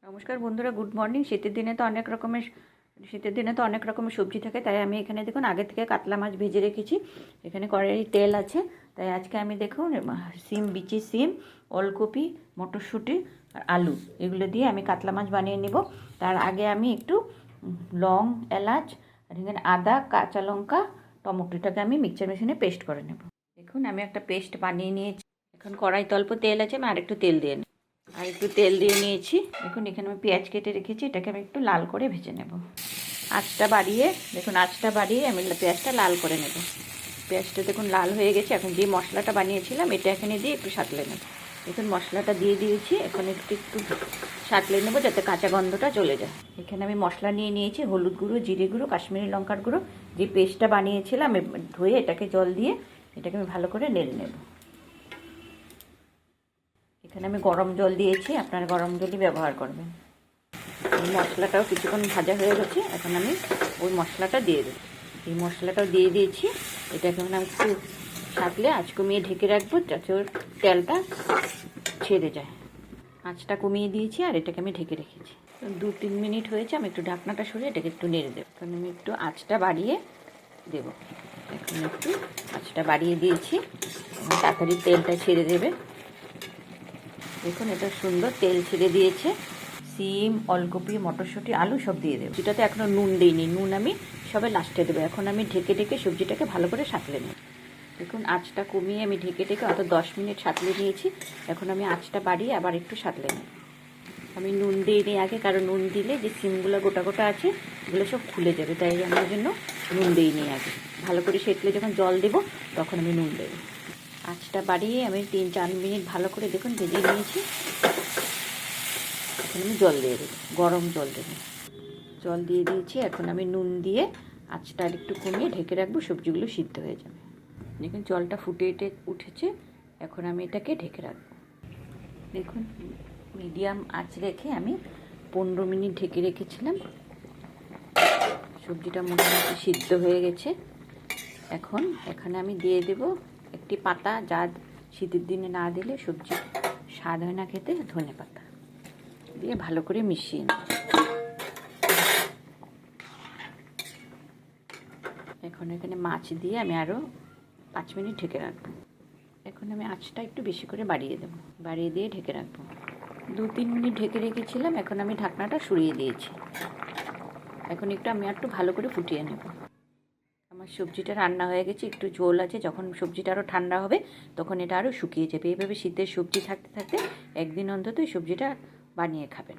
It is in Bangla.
নমস্কার বন্ধুরা, গুড মর্নিং। শীতের দিনে তো অনেক রকমের সবজি থাকে, তাই আমি এখানে দেখুন আগে থেকে কাতলা মাছ ভেজে রেখেছি। এখানে কড়াই তেল আছে, তাই আজকে আমি দেখুন বিচি সিম, ওলকপি, মটরশুঁটি আর আলু এগুলো দিয়ে আমি কাতলা মাছ বানিয়ে নেব। তার আগে আমি একটু লং, এলাচ আর এখানে আদা, কাঁচা লঙ্কা, টমেটোটাকে আমি মিক্সচার মেশিনে পেস্ট করে নেব। দেখুন আমি একটা পেস্ট বানিয়ে নিয়েছি। এখন কড়াইতে অল্প তেল আছে, আমি আরেকটু তেল দিয়ে নিই। আর একটু তেল দিয়ে নিয়েছি। দেখুন এখানে আমি পেঁয়াজ কেটে রেখেছি, এটাকে আমি একটু লাল করে ভেজে নেব। আঁচটা বাড়িয়ে আমি পেঁয়াজটা লাল করে নেব। পেঁয়াজটা দেখুন লাল হয়ে গেছে। এখন যে মশলাটা বানিয়েছিলাম এটা এখানে দিয়ে একটু সাঁতলে নেব। দেখুন মশলাটা দিয়ে দিয়েছি, এখন একটু সাঁতলে নেব যাতে কাঁচা গন্ধটা চলে যায়। এখানে আমি মশলা নিয়ে নিয়েছি, হলুদ গুঁড়ো, জিরে গুঁড়ো, কাশ্মীরি লঙ্কার গুঁড়ো। যে পেস্টটা বানিয়েছিলাম ধুয়ে এটাকে জল দিয়ে এটাকে আমি ভালো করে নেড়ে নেব। এখানে আমি গরম জল দিয়েছি, আপনারা গরম জলই ব্যবহার করবেন। এই মশলাটাও কিছুক্ষণ ভাজা হয়ে গেছে, এখন আমি ওই মশলাটা দিয়ে দেবো। এই মশলাটাও দিয়ে দিয়েছি, এটাকে আমি একটু সাঁতলে আঁচ কমিয়ে ঢেকে রাখবো যাতে ওর তেলটা ছেড়ে যায়। আঁচটা কমিয়ে দিয়েছি আর এটাকে আমি ঢেকে রেখেছি। 2-3 মিনিট হয়েছে, আমি একটু ঢাকনাটা সরিয়ে এটাকে একটু নেড়ে দেবো। এখন আমি একটু আঁচটা বাড়িয়ে দেবো। এখন একটু আঁচটা বাড়িয়ে দিয়েছি, তাড়াতাড়ি তেলটা ছেড়ে দেবে। দেখুন এটা সুন্দর তেল ছেড়ে দিয়েছে। সিম, ওলকপি, মটরশুঁটি, আলু সব দিয়ে দেবো। সেটাতে এখনও নুন দিইনি, নুন আমি সবে লাস্টে দেবো। এখন আমি ঢেকে সবজিটাকে ভালো করে সাঁতলে নেব। দেখুন আঁচটা কমিয়ে আমি ঢেকে অত 10 মিনিট সাঁতলে নিয়েছি। এখন আমি আঁচটা বাড়িয়ে আবার একটু সাঁতলে নেব। আমি নুন দিইনি আগে, কারণ নুন দিলে যে সিমগুলো গোটা গোটা আছে এগুলো সব খুলে যাবে, তাই আমি ওই জন্য নুন দিইনি আগে। ভালো করে সেটলে যখন জল দেবো তখন আমি নুন দেবো। আঁচটা বাড়িয়ে আমি 3-4 মিনিট ভালো করে দেখুন ভেজে নিয়েছি। এখন আমি জল দিয়ে দেবো, গরম জল দেবো। জল দিয়ে দিয়েছি, এখন আমি নুন দিয়ে আঁচটা আর একটু কমিয়ে ঢেকে রাখবো, সবজিগুলো সিদ্ধ হয়ে যাবে। দেখুন জলটা ফুটে উঠেছে, এখন আমি এটাকে ঢেকে রাখবো। দেখুন মিডিয়াম আঁচ রেখে আমি 15 মিনিট ঢেকে রেখেছিলাম। সবজিটা মোটামুটি সিদ্ধ হয়ে গেছে। এখন এখানে আমি দিয়ে দেব একটি পাতা, যা শীতের দিনে না দিলে সবজি স্বাদ হয় না খেতে, ধনে পাতা দিয়ে ভালো করে মিশিয়ে নেব। এখন এখানে মাছ দিয়ে আমি আরও 5 মিনিট ঢেকে রাখবো। এখন আমি আঁচটা একটু বেশি করে বাড়িয়ে দেবো, বাড়িয়ে দিয়ে ঢেকে রাখবো। 2-3 মিনিট ঢেকে রেখেছিলাম, এখন আমি ঢাকনাটা সরিয়ে দিয়েছি। এখন আমি একটু ভালো করে ফুটিয়ে নেব। আমার সবজিটা রান্না হয়ে গেছে, একটু ঝোল আছে। যখন সবজিটা আরও ঠান্ডা হবে তখন এটা আরও শুকিয়ে যাবে। এইভাবে শীতের সবজি থাকতে থাকতে একদিন অন্তত সবজিটা বানিয়ে খাবেন।